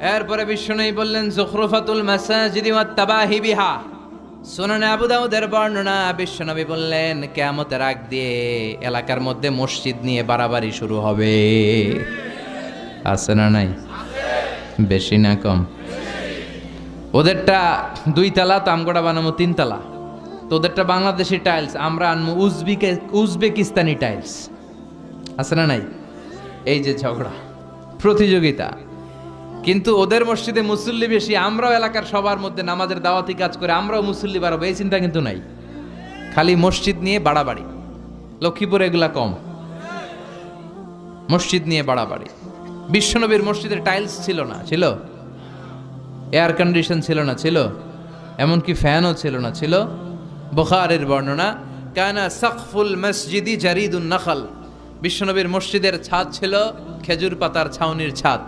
এরপরে বিশ্বনবী বললেন যুখরুফাতুল মাসাজিদি ওয়াত তাবাহি বিহা। সুনানে আবু দাউদের বর্ণনা, বিশ্বনবী বললেন কিয়ামতের আগ দিয়ে এলাকার মধ্যে মসজিদ নিয়ে বাড়াবাড়ি শুরু হবে। আছে না নাই? বেশি না কম? ওদেরটা 2 তালা, তো আমগোড়া বানাবো 3 তালা। তো ওদেরটা বাংলাদেশি টাইলস, আমরা আনবো উজবেকিস্তানি টাইলস। আছে না নাই? এই যে ঝগড়া, প্রতিযোগিতা। কিন্তু ওদের মসজিদে মুসল্লি বেশি, আমরাও এলাকার সবার মধ্যে নামাজের দাওয়াতি কাজ করে আমরাও মুসল্লি বাড়াবো, এই চিন্তা কিন্তু নাই। খালি মসজিদ নিয়ে বাড়াবাড়ি। লক্ষ্মীপুরে এগুলা কম, মসজিদ নিয়ে বাড়াবাড়ি। বিশ্বনবীর মসজিদের টাইলস ছিল না, ছিল এয়ার কন্ডিশন ছিল না, ছিল এমনকি ফ্যানও ছিল না, ছিল বুখারীর বর্ণনা, কানা সাকফুল মসজিদি জারিদুন নাখল। বিশ্বনবীর মসজিদের ছাদ ছিল খেজুর পাতার ছাউনির ছাদ।